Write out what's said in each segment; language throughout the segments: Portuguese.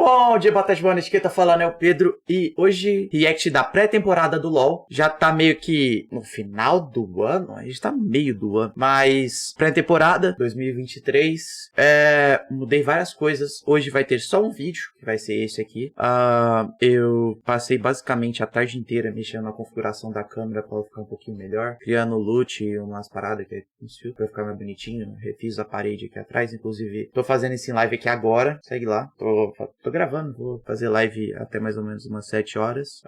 Bom dia, boa tarde, boa noite, quem tá falando é o Pedro e hoje react da pré-temporada do LoL. Já tá meio que no final do ano, a gente tá no meio do ano, mas pré-temporada 2023, mudei várias coisas. Hoje vai ter só um vídeo, que vai ser esse aqui. Eu passei basicamente a tarde inteira mexendo na configuração da câmera pra ficar um pouquinho melhor, criando loot e umas paradas que pra ficar mais bonitinho. Refiz a parede aqui atrás, inclusive tô fazendo esse live aqui agora, segue lá. Tô gravando, vou fazer live até mais ou menos umas 7 horas.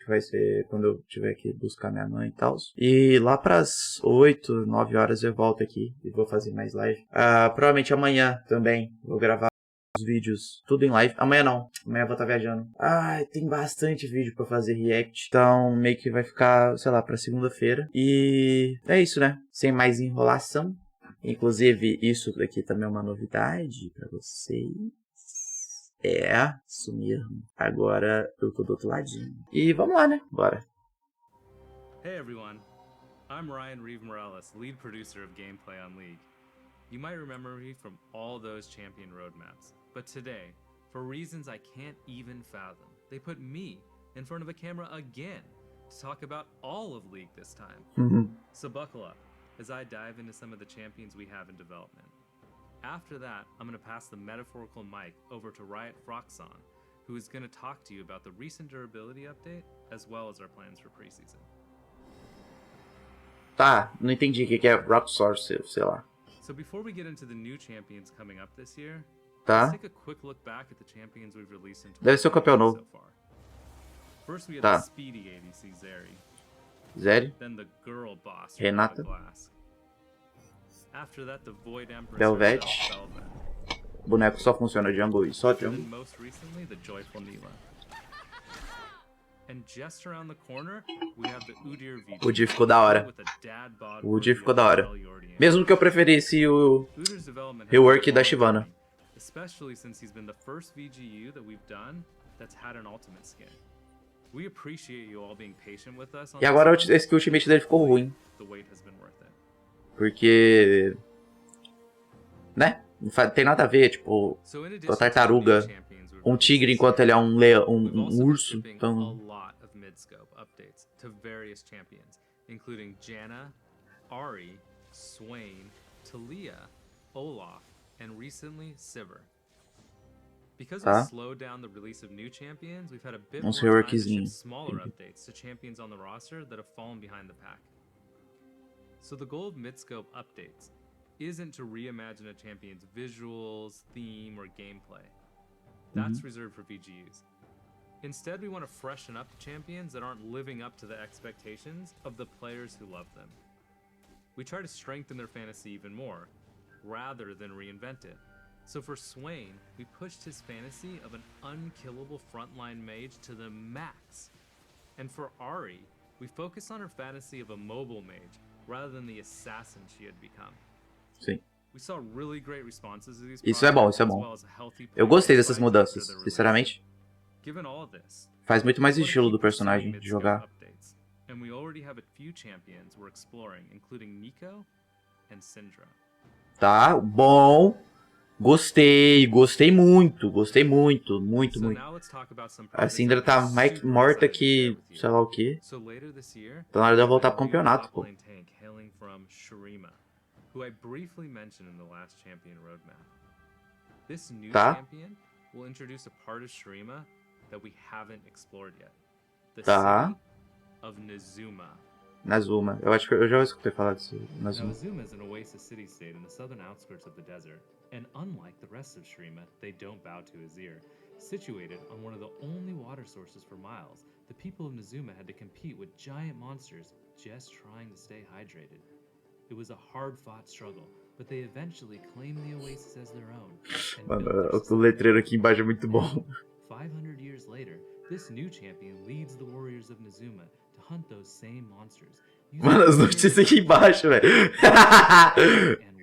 Que vai ser quando eu tiver que buscar minha mãe e tal. E lá pras 8, 9 horas eu volto aqui e vou fazer mais live. Provavelmente amanhã também vou gravar os vídeos, tudo em live. Amanhã não, amanhã eu vou estar viajando. Tem bastante vídeo pra fazer react. Então meio que vai ficar, sei lá, pra segunda-feira. E é isso, né? Sem mais enrolação. Inclusive, isso daqui também é uma novidade pra vocês. Isso mesmo. Agora eu tô do outro ladinho. E vamos lá, né? Bora. Hey everyone, I'm Ryan Reeve Morales, lead producer of Gameplay on League. You might remember me from all those champion roadmaps, but today, for reasons I can't even fathom, they put me in front of a camera again to talk about all of League this time. So buckle up as I dive into some of the champions we have in development. After that, I'm going to pass the metaphorical mic over to Riot Froxon, who is going to talk to you about the recent durability update, as well as our plans for preseason. Tá, não entendi o que é Rock Source, sei lá. So before we get into the new champions coming up this year, tá. Let's take a quick look back at the champions we've released in Deve ser o campeão novo. so far. First we have tá. the speedy ADC Zeri. Zeri. Then the girl boss Renata. After that, the Void Empress Velvet. Selva. O boneco só funciona jungle e só jungle. And most recently, the Joyful Nila. And just around the corner, we have the Udyr Vijay. O Udyr ficou da hora. O Udyr ficou da hora. Mesmo que eu preferisse o rework da Shyvana. Especially since he's been the first VGU that we've done that's had an ultimate skin. We appreciate you all being patient with us on. E agora esse ultimate dele ficou ruim. The wait has been worth it. Porque, né? Não tem nada a ver, tipo, com a tartaruga, um tigre enquanto ele é um leão, um urso. Então, to various champions, including Janna, Ahri, Swain, Talia, Olaf, and recently Sivir. Because we slowed down the release of new champions, we've had a bit more time to ship smaller updates to champions on the roster that have fallen behind the pack. So the goal of Midscope updates isn't to reimagine a champion's visuals, theme, or gameplay. That's reserved for VGUs. Instead, we want to freshen up champions that aren't living up to the expectations of the players who love them. We try to strengthen their fantasy even more, rather than reinvent it. So for Swain, we pushed his fantasy of an unkillable frontline mage to the max. And for Ahri, we focused on her fantasy of a mobile mage, rather than the assassin she had become. Sim. We saw really great responses to these isso é bom, isso é bom. Eu gostei dessas mudanças, sinceramente. Faz muito mais estilo do personagem de jogar. And we already have a few champions we're exploring, including Nico and Syndra. Tá, bom. Gostei muito, muito. A Syndra tá mais morta que sei lá o que. Tá na hora de eu voltar pro campeonato, pô. Who I briefly mentioned in the last champion roadmap. This new tá. champion will introduce a part of Shurima that we haven't explored yet. The tá. city of Nazuma. Nazuma. Eu acho que eu já escutei falar disso. Nazuma. Nazuma is an oasis city-state in the southern outskirts of the desert, and unlike the rest of Shurima, they don't bow to Azir. Situated on one of the only water sources for miles, the people of Nazuma had to compete with giant monsters just trying to stay hydrated. It was a hard-fought struggle, but they eventually claimed the oasis as their own. Mano, o letreiro aqui embaixo é muito bom. 500 years later, this new champion leads the warriors of Nazuma to hunt those same monsters. Mano, as notícias aqui embaixo, velho.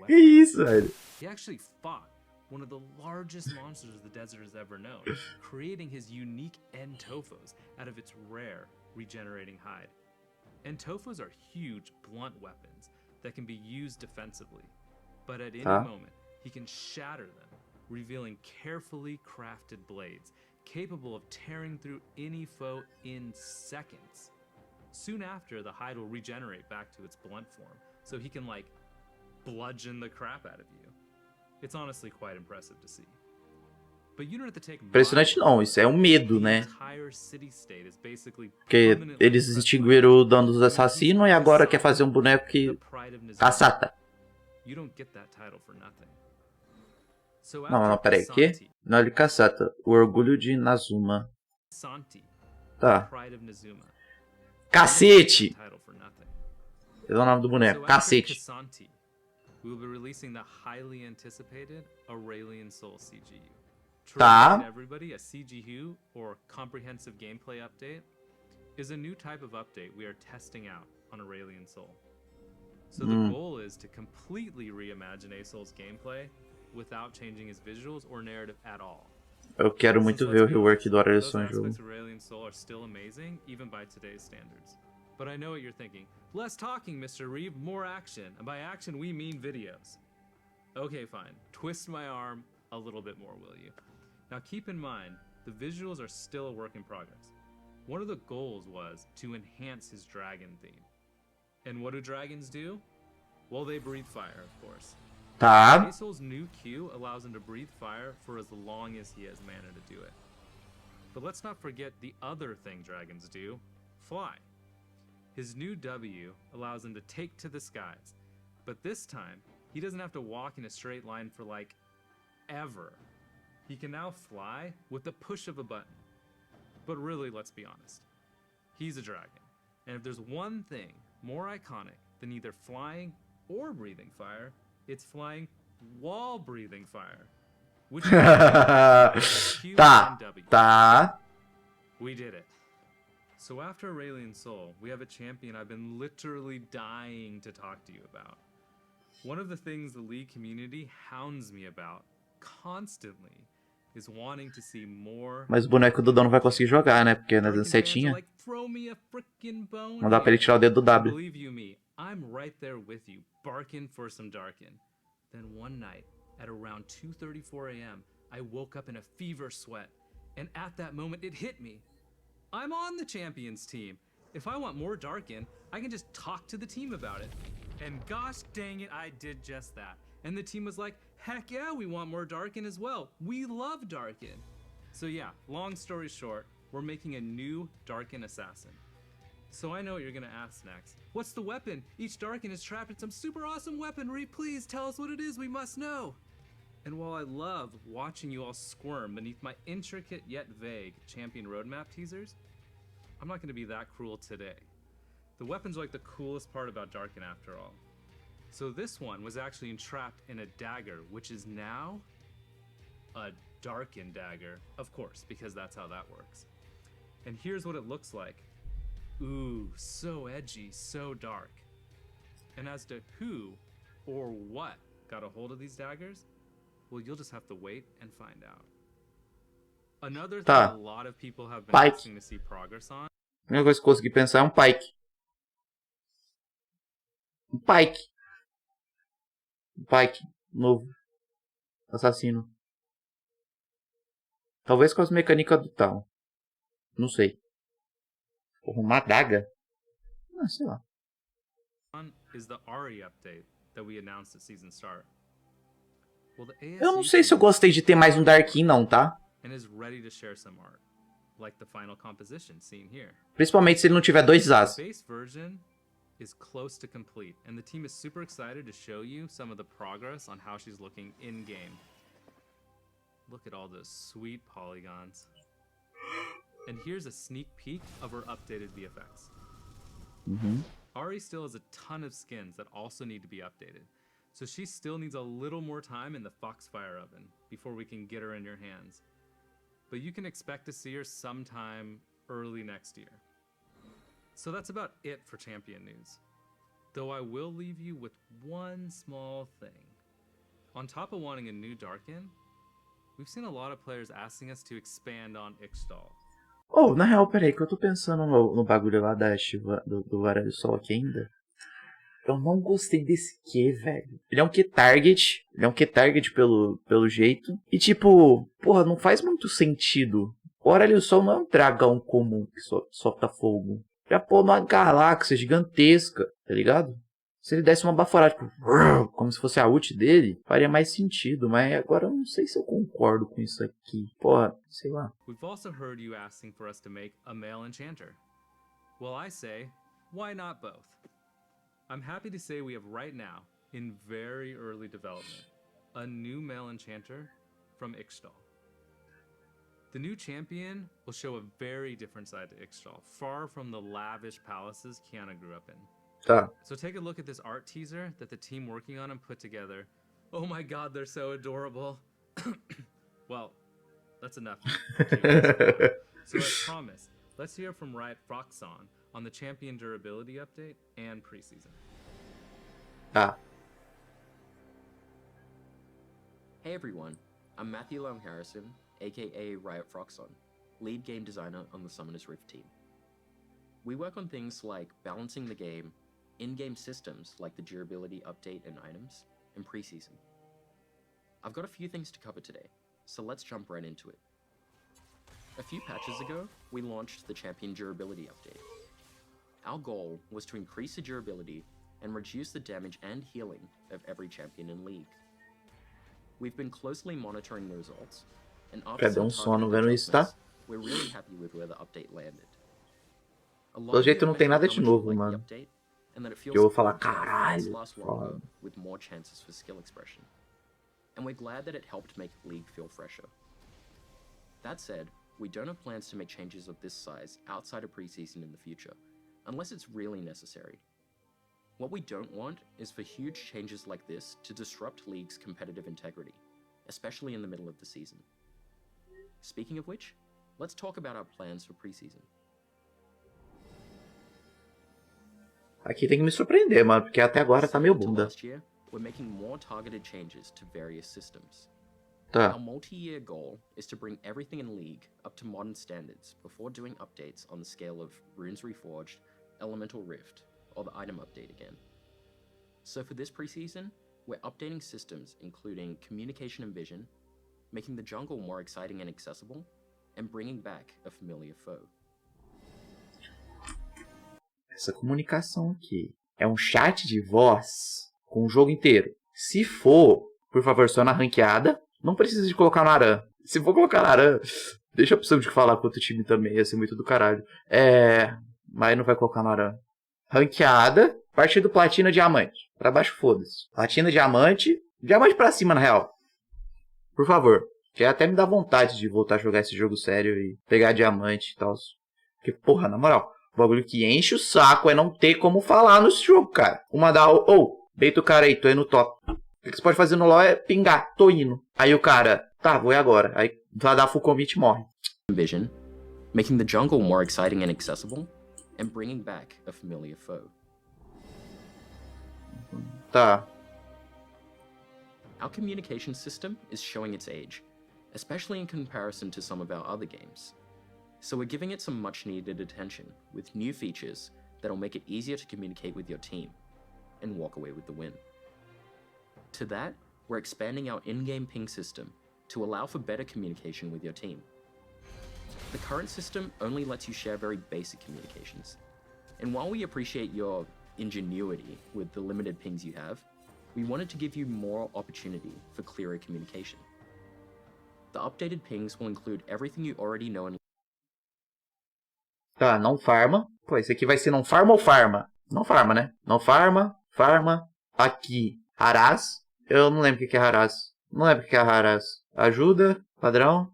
Que isso, velho? He actually fought one of the largest monsters the desert has ever known, creating his unique Entofos out of its rare regenerating hide. Entofos are huge, blunt weapons that can be used defensively, but at any moment, he can shatter them revealing carefully crafted blades, capable of tearing through any foe in seconds. Soon after, the hide will regenerate back to its blunt form, so he can, like, bludgeon the crap out of you. It's honestly quite impressive to see. But you don't have to take Impressionante não, isso é um medo, né? entire city-state is basically Porque eles extinguiram o dono dos assassinos e agora quer fazer um boneco que caçata. You don't get that title for nothing. So Não, peraí, que? Não, ele caçata. O orgulho de Nazuma. Tá. Cacete! Esse é o nome do boneco, cacete. We will be releasing the highly anticipated Aurelion Sol CGU. Tá. Everybody, a CGU, or comprehensive gameplay update, is a new type of update we are testing out on Aurelion Sol. So the goal is to completely reimagine A-Sol's gameplay without changing his visuals or narrative at all. Eu quero muito ver o rework do Aurelion Sol em jogo. Those aspects of Aurelion Sol are still amazing, even by today's standards. But I know what you're thinking. Less talking, Mr. Reeve, more action. And by action, we mean videos. Okay, fine. Twist my arm a little bit more, will you? Now keep in mind, the visuals are still a work in progress. One of the goals was to enhance his dragon theme. And what do dragons do? Well, they breathe fire, of course. Tá. A-Sol's new Q allows him to breathe fire for as long as he has mana to do it. But let's not forget the other thing dragons do, fly. His new W allows him to take to the skies, but this time, he doesn't have to walk in a straight line for like, ever. He can now fly with the push of a button. But really, let's be honest, he's a dragon. And if there's one thing more iconic than either flying or breathing fire, it's flying while breathing fire. Which Tá. We did it. So after Aurelion Sol, we have a champion I've been literally dying to talk to you about. One of the things the League community hounds me about constantly is wanting to see more. Mas o boneco do Dom não vai conseguir jogar, né? Porque na setinha não dá pra ele tirar o dedo do W. Believe you me, I'm right there with you, barking for some Darkin. Then one night, at around 2:34 a.m., I woke up in a fever sweat, and at that moment it hit me. I'm on the champions team. If I want more Darkin, I can just talk to the team about it. And gosh dang it, I did just that. And the team was like, heck yeah, we want more Darkin as well. We love Darkin. So yeah, long story short, we're making a new Darkin assassin. So I know what you're gonna ask next. What's the weapon? Each Darkin is trapped in some super awesome weaponry. Please tell us what it is, we must know. And while I love watching you all squirm beneath my intricate yet vague champion roadmap teasers, I'm not gonna be that cruel today. The weapons are like the coolest part about Darkin after all. So this one was actually entrapped in a dagger, which is now a Darkin dagger, of course, because that's how that works. And here's what it looks like. Ooh, so edgy, so dark. And as to who or what got a hold of these daggers, well, you'll just have to wait and find out. Another thing a lot of people have been asking to see progress on. A única coisa que eu consegui pensar é um Pike. Um Pike. Um Pike novo. Assassino. Talvez com as mecânicas do tal. Não sei. Uma adaga? Ah, sei lá. Is the Ahri update that we announced at season start. Well, eu não sei se eu gostei de ter mais um Darkin não, tá? And is ready to share some art, like the final composition seen here. Principalmente se ele não tiver dois As. The base version is close to complete, and the team is super excited to show you some of the progress on how she's looking in game. Look at all those sweet polygons. And here's a sneak peek of her updated VFX. Ahri still has a ton of skins that also need to be updated, so she still needs a little more time in the Foxfire oven before we can get her in your hands. But you can expect to see her sometime early next year. So that's about it for Champion news. Though I will leave you with one small thing. On top of wanting a new Darkin, we've seen a lot of players asking us to expand on Ixtal. Oh, na real, peraí, que eu tô pensando no bagulho lá da do Aurelion Sol aqui ainda. Eu não gostei desse Q, velho. Ele é um Q target. Ele é um Q target pelo jeito. E tipo, porra, não faz muito sentido. O Aurelion Sol não é um dragão comum que solta fogo. Já pô numa galáxia gigantesca, tá ligado? Se ele desse uma baforada, tipo, como se fosse a ult dele, faria mais sentido. Mas agora eu não sei se eu concordo com isso aqui. Porra, sei lá. We've also heard you asking for us to make a male enchanter. Well, I say, why not both? I'm happy to say we have right now, in very early development, a new male enchanter from Ixtal. The new champion will show a very different side to Ixtal, far from the lavish palaces Kiana grew up in. Tá. So take a look at this art teaser that the team working on him put together. Oh my god, they're so adorable. Well, that's enough. So as promised, let's hear from Riot Froxon on the champion durability update and preseason. Tá. Hey everyone, I'm Matthew Long Harrison, aka Riot Froxon, lead game designer on the Summoners Rift team. We work on things like balancing the game, in-game systems like the durability update and items, and preseason. I've got a few things to cover today, so let's jump right into it. A few patches ago, we launched the champion durability update. Our goal was to increase the durability and reduce the damage and healing of every champion in League. We've been closely monitoring the results, and after some sono targeted vendo isso, tá? adjustments, we're really happy with where the update landed. A lot Pelo of you jeito não have tem nada mentioned de how much you novo, like the mano. update, and that it feels Eu vou falar, good to have fights caralho, last longer foda. with more chances for skill expression. And we're glad that it helped make League feel fresher. That said, we don't have plans to make changes of this size outside of preseason in the future, unless it's really necessary. What we don't want is for huge changes like this to disrupt League's competitive integrity, especially in the middle of the season. Speaking of which, let's talk about our plans for preseason. Aqui tem que me surpreender, mano, porque até agora tá meio Similar to bunda. last year, we're making more targeted changes to various systems. Tá. Our multi-year goal is to bring everything in League up to modern standards before doing updates on the scale of Runes Reforged, Elemental Rift, or the item update again. So for this preseason, we're updating systems including communication and vision, making the jungle more exciting and accessible, and bringing back a familiar foe. Essa comunicação aqui é um chat de voz com o jogo inteiro. Se for, por favor, só na ranqueada. Não precisa de colocar no Aran. Se for colocar no Aran, deixa a opção de falar com outro time também. Ia ser muito do caralho. Mas não vai colocar no Aran. Ranqueada, partido platina, diamante. Pra baixo, foda-se. Platina, diamante. Diamante pra cima, na real. Por favor. Que até me dá vontade de voltar a jogar esse jogo sério e pegar diamante e tal. Porque, porra, na moral, o bagulho que enche o saco é não ter como falar nesse jogo, cara. Uma da... deita o cara aí, tô aí no top. O que você pode fazer no LoL é pingar, tô indo. Aí o cara, tá, vou ir agora. Aí vai dar full commit e morre. Vision, making the jungle more exciting and accessible, and bringing back a familiar foe. Tá. Our communication system is showing its age, especially in comparison to some of our other games. So we're giving it some much needed attention with new features that'll make it easier to communicate with your team and walk away with the win. To that, we're expanding our in-game ping system to allow for better communication with your team. The current system only lets you share very basic communications. And while we appreciate your ingenuity with the limited pings you have, we wanted to give you more opportunity for clearer communication. The updated pings will include everything you already know and... Tá, não farma. Pô, esse aqui vai ser não farma ou farma? Não farma, né? Não farma, farma. Aqui, Haraz. Eu não lembro o que é Haraz. Não lembro o que é Haraz. Ajuda, padrão.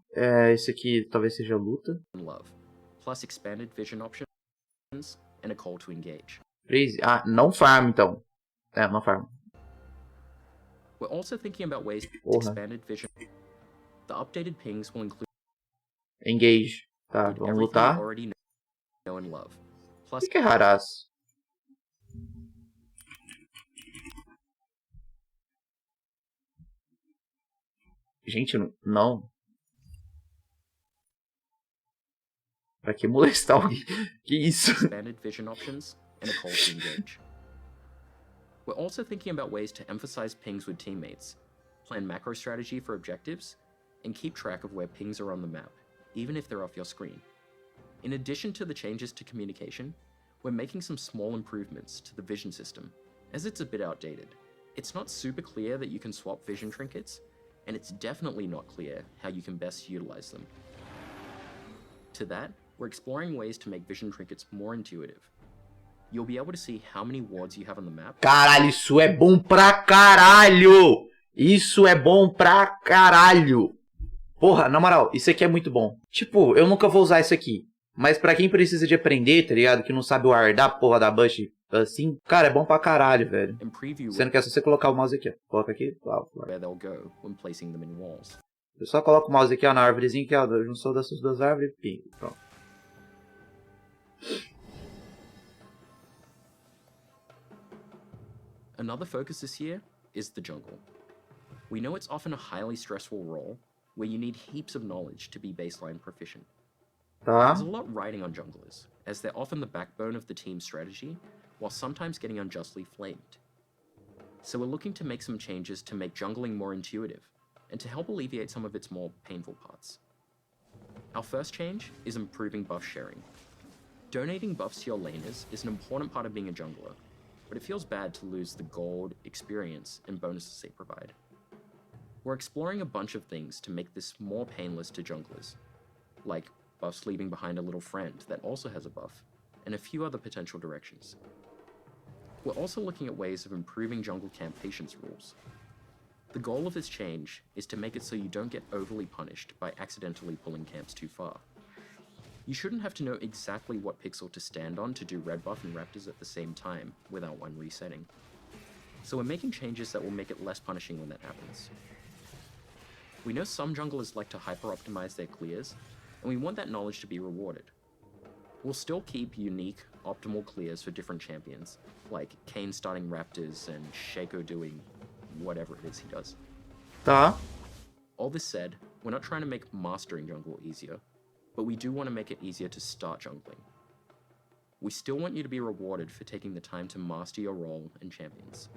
Esse aqui talvez seja luta. love, plus expanded vision options and a call to engage. Crazy. Não farma então. Não farma. We're also thinking about ways to Porra. expanded vision. The updated pings will include Engage. Tá, vamos everything lutar. you already know and love, plus O que é Haraz? Gente, não. Pra que molestar alguém? Que isso? expanded vision options and a call to engage. We're also thinking about ways to emphasize pings with teammates, plan macro strategy for objectives, and keep track of where pings are on the map, even if they're off your screen. In addition to the changes to communication, we're making some small improvements to the vision system, as it's a bit outdated. It's not super clear that you can swap vision trinkets, and it's definitely not clear how you can best utilize them. To that, we're exploring ways to make vision trinkets more intuitive. You'll be able to see how many wards you have on the map. Caralho, isso é bom pra caralho! Isso é bom pra caralho! Porra, na moral, isso aqui é muito bom. Tipo, eu nunca vou usar isso aqui. Mas pra quem precisa de aprender, tá ligado? Que não sabe o ar da porra da bush assim, cara, é bom pra caralho, velho. Sendo que é só você colocar o mouse aqui, ó. Coloca aqui, lá. Eu só coloco o mouse aqui, ó, na árvorezinha aqui, ó. Da junção dessas duas árvores, pim, pronto. Another focus this year is the jungle. We know it's often a highly stressful role, where you need heaps of knowledge to be baseline proficient. Tá. There's a lot riding on junglers, as they're often the backbone of the team's strategy, while sometimes getting unjustly flamed. So we're looking to make some changes to make jungling more intuitive, and to help alleviate some of its more painful parts. Our first change is improving buff sharing. Donating buffs to your laners is an important part of being a jungler, but it feels bad to lose the gold, experience, and bonuses they provide. We're exploring a bunch of things to make this more painless to junglers, like buffs leaving behind a little friend that also has a buff, and a few other potential directions. We're also looking at ways of improving jungle camp patience rules. The goal of this change is to make it so you don't get overly punished by accidentally pulling camps too far. You shouldn't have to know exactly what pixel to stand on to do red buff and raptors at the same time without one resetting. So we're making changes that will make it less punishing when that happens. We know some junglers like to hyper-optimize their clears, and we want that knowledge to be rewarded. We'll still keep unique, optimal clears for different champions, like Kayn starting raptors and Shaco doing whatever it is he does. Tá. All this said, we're not trying to make mastering jungle easier, but we do want to make it easier to start jungling. We still want you to be rewarded for taking the time to master your role and champions.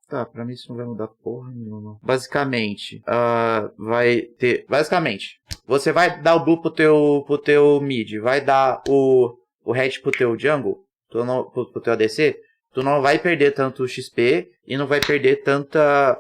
Tá, pra mim isso não vai mudar porra nenhuma. Basicamente, vai ter... Basicamente, você vai dar o blue pro teu mid, vai dar o red pro teu jungle, pro teu ADC, tu não vai perder tanto XP e não vai perder tanta...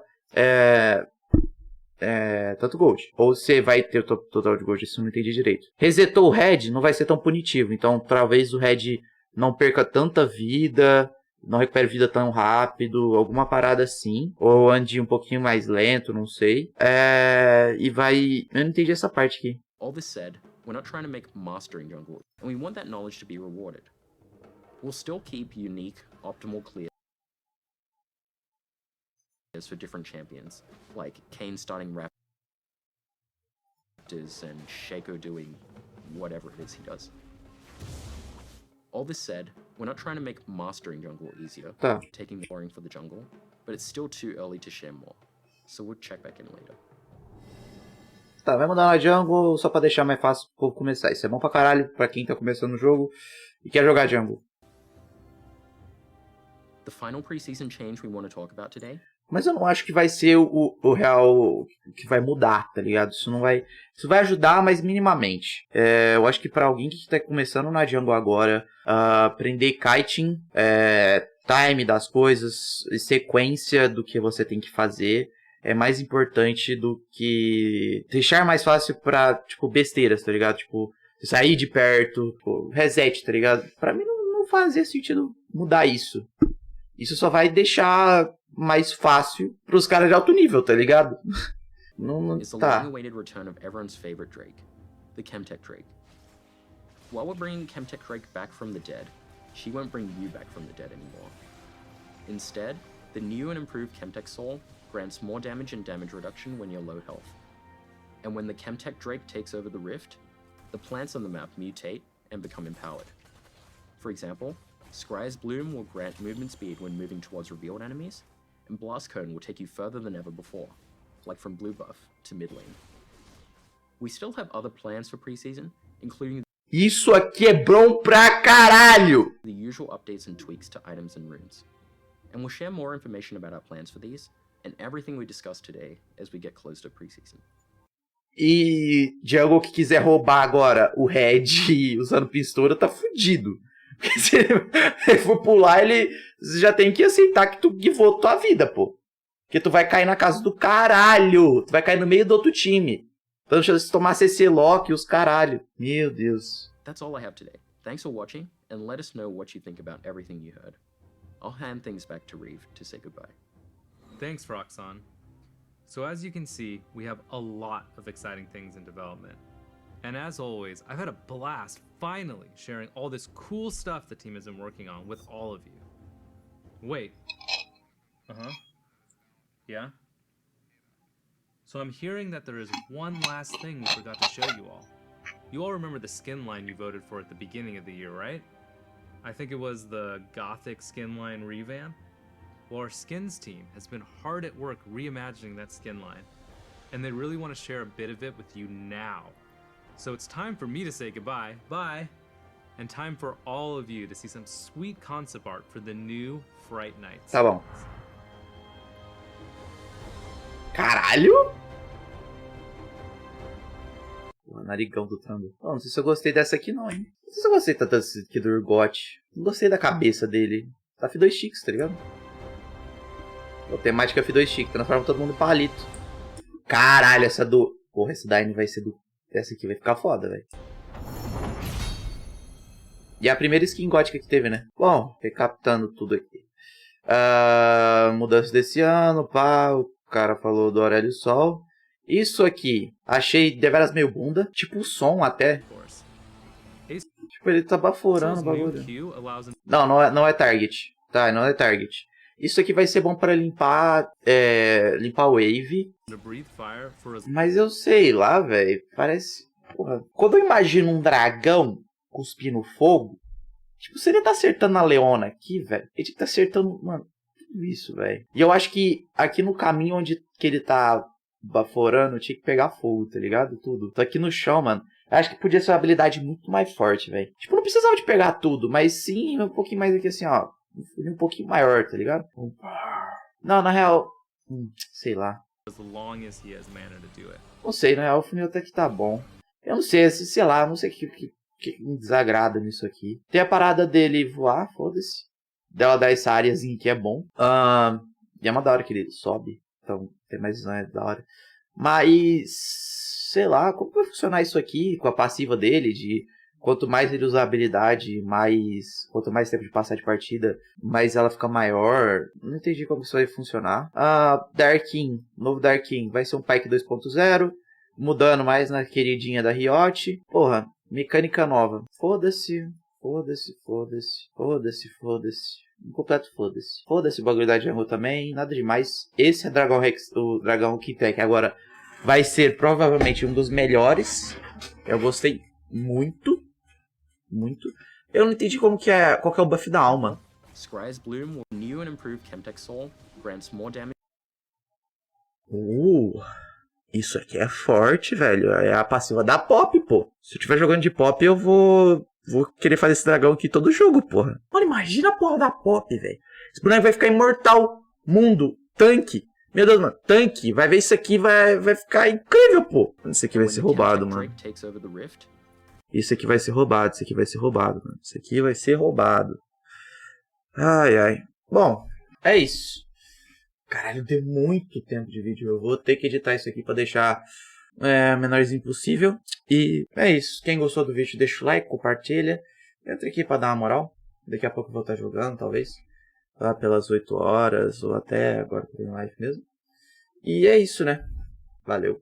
tanto gold. Ou você vai ter o total de gold, isso eu não entendi direito. Resetou o red, não vai ser tão punitivo. Então, talvez o red não perca tanta vida, não recupere vida tão rápido, alguma parada assim. Ou ande um pouquinho mais lento, não sei. E vai... Eu não entendi essa parte aqui. All this said, we're not trying to make mastering jungle, and we want that knowledge to be rewarded. We'll still keep unique, optimal clears for different champions, like Kayn starting raptors and Shaco doing whatever it is he does. All this said, we're not trying to make mastering jungle easier, Tá. taking the boring for the jungle, but it's still too early to share more, so we'll check back in later. Tá, vai mudar na jungle só pra deixar mais fácil pro povo começar. Isso é bom pra caralho pra quem tá começando o jogo e quer jogar jungle. The final preseason change we want to talk about today. Mas eu não acho que vai ser o real que vai mudar, tá ligado? Isso não vai... Isso vai ajudar, mas minimamente. Eu acho que pra alguém que tá começando na jungle agora, aprender kiting, time das coisas, sequência do que você tem que fazer, é mais importante do que deixar mais fácil pra, tipo, besteiras, tá ligado? Tipo, sair de perto, tipo, reset, tá ligado? Pra mim não fazia sentido mudar isso. Isso só vai deixar mais fácil pros caras de alto nível, tá ligado? It's the long-awaited return of everyone's favorite Drake, the Quimtec Drake. While we're bringing Quimtec Drake back from the dead, she won't bring you back from the dead anymore. Instead, the new and improved Quimtec Soul grants more damage and damage reduction when you're low health. And when the Quimtec Drake takes over the rift, the plants on the map mutate and become empowered. For example, Scry's Bloom will grant movement speed when moving towards revealed enemies, and Blast Cone will take you further than ever before, like from blue buff to mid lane. We still have other plans for preseason, including Isso aqui é bom pra caralho! the usual updates and tweaks to items and runes. and we'll share more information about our plans for these and everything we discussed today as we get close to preseason. E Django que quiser roubar agora o Reagi usando pistola tá fudido. Porque se ele for pular, ele já tem que aceitar que tu guivou tua vida, pô. Porque tu vai cair na casa do caralho. Tu vai cair no meio do outro time. Então deixa eu tomar CC Lock e os caralho. Meu Deus. That's all I have today. Thanks for watching, and let us know what you think about everything you heard. I'll hand things back to Reeve to say goodbye. Thanks, Roxanne. So as you can see, we have a lot of exciting things in development. And as always, I've had a blast finally sharing all this cool stuff the team has been working on with all of you. Wait. Yeah? So I'm hearing that there is one last thing we forgot to show you all. You all remember the skin line you voted for at the beginning of the year, right? I think it was the Gothic skin line revamp. Well, our skins team has been hard at work reimagining that skin line, and they really want to share a bit of it with you now. So it's time for me to say goodbye, bye, and time for all of you to see some sweet concept art for the new Fright Nights. Tá bom. Caralho! O narigão do Thunder. Oh, não sei se eu gostei dessa aqui não, hein? Não sei se eu gostei tanto dessa aqui do Urgot. Não gostei da cabeça dele. Tá F2 Chicks, tá ligado? A temática F2 Chic, transforma todo mundo em palito. Caralho, essa do... Porra, essa daí vai ser do... Essa aqui vai ficar foda, velho. E é a primeira skin gótica que teve, né? Bom, recapitulando tudo aqui. Mudança desse ano, pá. O cara falou do Aurelion Sol. Isso aqui, achei deveras meio bunda. Tipo o som até. Tipo, ele tá baforando o bagulho. Não, não é target. Tá, não é target. Isso aqui vai ser bom para limpar wave. Mas eu sei lá, velho. Parece... Porra. Quando eu imagino um dragão cuspindo fogo, tipo, se ele tá acertando a Leona aqui, velho, ele tinha que tá acertando, mano, tudo isso, velho. E eu acho que aqui no caminho onde que ele tá baforando, tinha que pegar fogo, tá ligado? Tudo. Tô aqui no chão, mano. Eu acho que podia ser uma habilidade muito mais forte, velho. Tipo, não precisava de pegar tudo, mas sim um pouquinho mais aqui assim, ó. Um pouquinho maior, tá ligado? Não, na real... sei lá. Não sei, na real o funil até que tá bom. Eu não sei, sei lá, não sei o que me desagrada nisso aqui. Tem a parada dele voar, foda-se. Dela dar essa áreazinha que é bom. E é uma da hora que ele sobe. Então tem mais visão, é da hora. Mas... sei lá, como vai funcionar isso aqui com a passiva dele de... Quanto mais ele usar a habilidade, quanto mais tempo de passar de partida, mais ela fica maior. Não entendi como isso vai funcionar. Darkin, novo Darkin, vai ser um Pike 2.0. Mudando mais na queridinha da Riot. Porra, mecânica nova. Foda-se, foda-se, foda-se, foda-se, foda-se. Um completo foda-se. Foda-se o bagulho da Django também, nada demais. Esse é o Dragão Quimtec. Agora vai ser provavelmente um dos melhores. Eu gostei muito. Muito. Eu não entendi qual que é o buff da alma. Scry's Bloom, new and improved Chemtech Soul, grants more damage. Isso aqui é forte, velho. É a passiva da Pop, pô. Se eu estiver jogando de Pop, eu vou querer fazer esse dragão aqui todo jogo, porra. Mano, imagina a porra da Pop, velho. Esse boneco vai ficar imortal. Mundo. Tanque. Meu Deus, mano. Tanque. Vai ver isso aqui, vai ficar incrível, pô. Isso aqui vai ser roubado, mano. Isso aqui vai ser roubado, isso aqui vai ser roubado, mano. Isso aqui vai ser roubado. Ai, ai. Bom, é isso. Caralho, deu muito tempo de vídeo. Eu vou ter que editar isso aqui pra deixar menorzinho possível. E é isso. Quem gostou do vídeo, deixa o like, compartilha. Entra aqui pra dar uma moral. Daqui a pouco eu vou estar jogando, talvez. Lá pelas 8 horas, ou até agora por live mesmo. E é isso, né? Valeu.